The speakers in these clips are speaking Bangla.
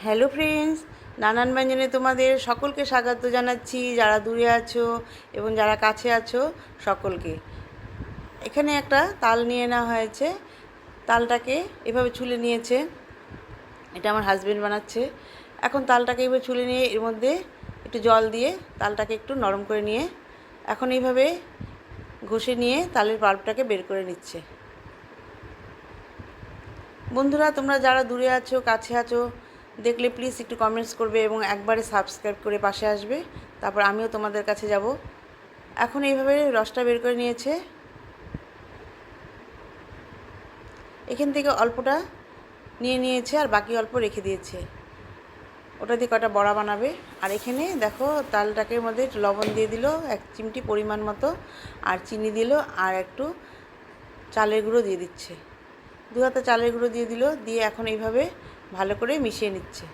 হ্যালো ফ্রেন্ডস, নানান ব্যঞ্জনে তোমাদের সকলকে স্বাগত জানাচ্ছি, যারা দূরে আছো এবং যারা কাছে আছো সকলকে। এখানে একটা তাল নিয়ে নেওয়া হয়েছে, তালটাকে এভাবে ছুলে নিয়েছে, এটা আমার হাজবেন্ড বানাচ্ছে। এখন তালটাকে এভাবে ছুলে নিয়ে এর মধ্যে একটু জল দিয়ে তালটাকে একটু নরম করে নিয়ে এখন এইভাবে ঘষে নিয়ে তালের পাল্পটাকে বের করে নিচ্ছে। বন্ধুরা, তোমরা যারা দূরে আছো কাছে আছো দেখলে প্লিজ একটু কমেন্টস করবে এবং একবারে সাবস্ক্রাইব করে পাশে আসবে, তারপর আমিও তোমাদের কাছে যাব। এখন এইভাবে রসটা বের করে নিয়েছে, এখান থেকে অল্পটা নিয়ে নিয়েছে আর বাকি অল্প রেখে দিয়েছে, ওটা দিয়ে কটা বড়া বানাবে। আর এখানে দেখো তালটাকের মধ্যে একটু লবণ দিয়ে দিল 1 চিমটি পরিমাণ মতো, আর চিনি দিল, আর একটু চালের গুঁড়ো দিয়ে দিচ্ছে, 2 হাতা চালের গুঁড়ো দিয়ে দিল, দিয়ে এখন এইভাবে ভালো করে মিশিয়ে নিচ্ছে।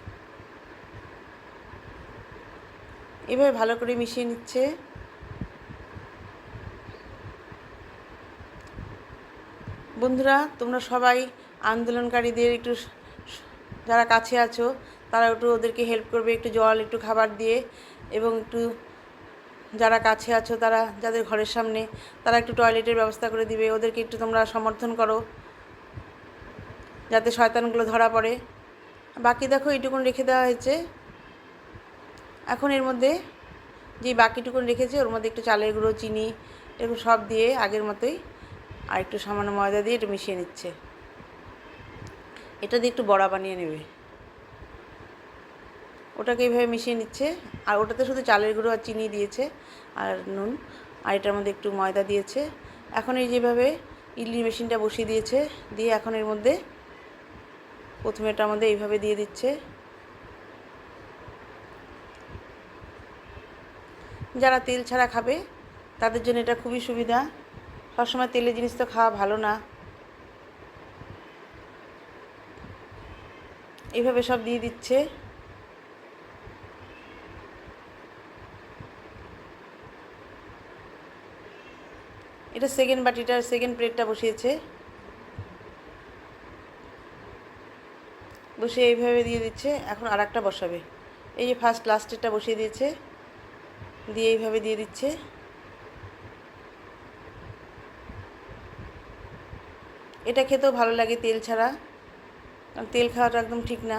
এভাবে ভালো করে মিশিয়ে নিচ্ছে। বন্ধুরা, তোমরা সবাই আন্দোলনকারীদের একটু যারা কাছে আছো তারা একটু ওদেরকে হেল্প করবে, একটু জল একটু খাবার দিয়ে, এবং একটু যারা কাছে আছো তারা যাদের ঘরের সামনে তারা একটু টয়লেটের ব্যবস্থা করে দিবে, ওদেরকে একটু তোমরা সমর্থন করো যাতে শয়তানগুলো ধরা পড়ে। বাকি দেখো এইটুকুন রেখে দেওয়া হয়েছে। এখন এর মধ্যে যে বাকিটুকুন রেখেছে ওর মধ্যে একটু চালের গুঁড়ো, চিনি, এরকম সব দিয়ে আগের মতোই আর একটু সামান্য ময়দা দিয়ে একটু মিশিয়ে নিচ্ছে। এটা দিয়ে একটু বড়া বানিয়ে নেবে, ওটাকে এইভাবে মিশিয়ে নিচ্ছে। আর ওটাতে শুধু চালের গুঁড়ো আর চিনি দিয়েছে আর নুন, আর এটার মধ্যে একটু ময়দা দিয়েছে। এখন এই যেভাবে ইডলি মেশিনটা বসিয়ে দিয়েছে, দিয়ে এখন এর মধ্যে প্রথমে এটার মধ্যে এইভাবে দিয়ে দিচ্ছে। যারা তেল ছাড়া খাবে তাদের জন্য এটা খুবই সুবিধা, সবসময় তেলের জিনিস তো খাওয়া ভালো না। এইভাবে সব দিয়ে দিচ্ছে। এটা সেকেন্ড বাটিটার সেকেন্ড প্লেটটা বসিয়েছে, বসিয়ে এইভাবে দিয়ে দিচ্ছে। এখন আর একটা বসাবে, এই যে ফার্স্ট লাস্টেরটা বসিয়ে দিয়েছে, দিয়ে এইভাবে দিয়ে দিচ্ছে। এটা খেতেও ভালো লাগে তেল ছাড়া, কারণ তেল খাওয়াটা একদম ঠিক না।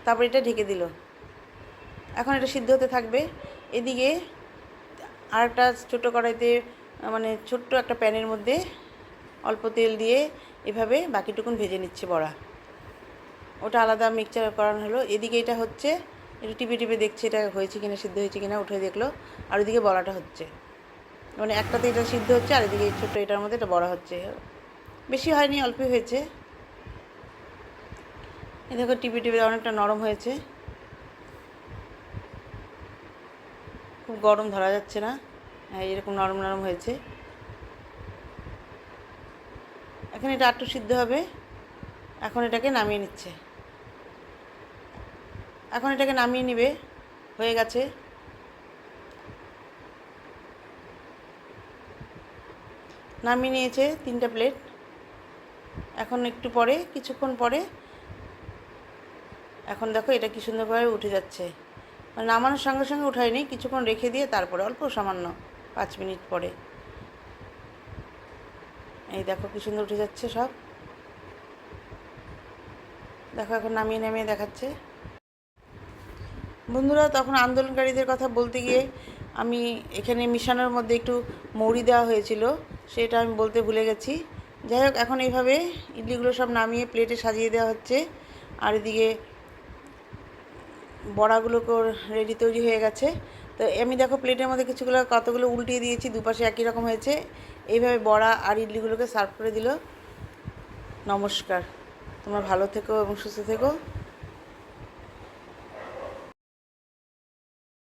তারপর এটা ঢেকে দিল, এখন এটা সিদ্ধ হতে থাকবে। এদিকে আর একটা ছোটো কড়াইতে, মানে ছোট্ট একটা প্যানের মধ্যে অল্প তেল দিয়ে এভাবে বাকিটুকুন ভেজে নিচ্ছে বড়া, ওটা আলাদা মিক্সচার করানো হলো। এদিকে এটা হচ্ছে, একটু টিপে টিপে দেখছে এটা হয়েছে কিনা, সিদ্ধ হয়েছে কিনা, উঠে দেখলো। আর ওইদিকে বড়াটা হচ্ছে, মানে একটাতে এটা সিদ্ধ হচ্ছে আর এদিকে ছোট্ট এটার মধ্যে এটা বড়া হচ্ছে। বেশি হয়নি, অল্পই হয়েছে। এই দেখো টিপে টিপে অনেকটা নরম হয়েছে, খুব গরম ধরা যাচ্ছে না, হ্যাঁ এরকম নরম নরম হয়েছে। এখন এটা একটু সিদ্ধ হবে, এখন এটাকে নামিয়ে নিচ্ছে। এখন এটাকে নামিয়ে নিবে, হয়ে গেছে। নামিয়ে নিয়েছে 3টা প্লেট। এখন একটু পরে, কিছুক্ষণ পরে এখন দেখো এটা কি সুন্দরভাবে উঠে যাচ্ছে, মানে নামানোর সঙ্গে সঙ্গে উঠায়নি, কিছুক্ষণ রেখে দিয়ে তারপরে অল্প সামান্য 5 মিনিট পরে এই দেখো কি সুন্দর উঠে যাচ্ছে সব। দেখো এখন নামিয়ে নামিয়ে দেখাচ্ছে। বন্ধুরা, তখন আন্দোলনকারীদের কথা বলতে গিয়ে আমি এখানে মিশানোর মধ্যে একটু মৌরি দেওয়া হয়েছিল, সেটা আমি বলতে ভুলে গেছি। যাই হোক, এখন এইভাবে ইডলিগুলো সব নামিয়ে প্লেটে সাজিয়ে দেওয়া হচ্ছে। আর এদিকে বড়াগুলোকে রেডি তৈরি হয়ে গেছে। তো আমি দেখো প্লেটের মধ্যে কিছুগুলো কতগুলো উল্টিয়ে দিয়েছি, দুপাশে একই রকম হয়েছে। এইভাবে বড়া আর ইডলিগুলোকে সার্ভ করে দিল। নমস্কার, তোমরা ভালো থেকো এবং সুস্থ থেকো।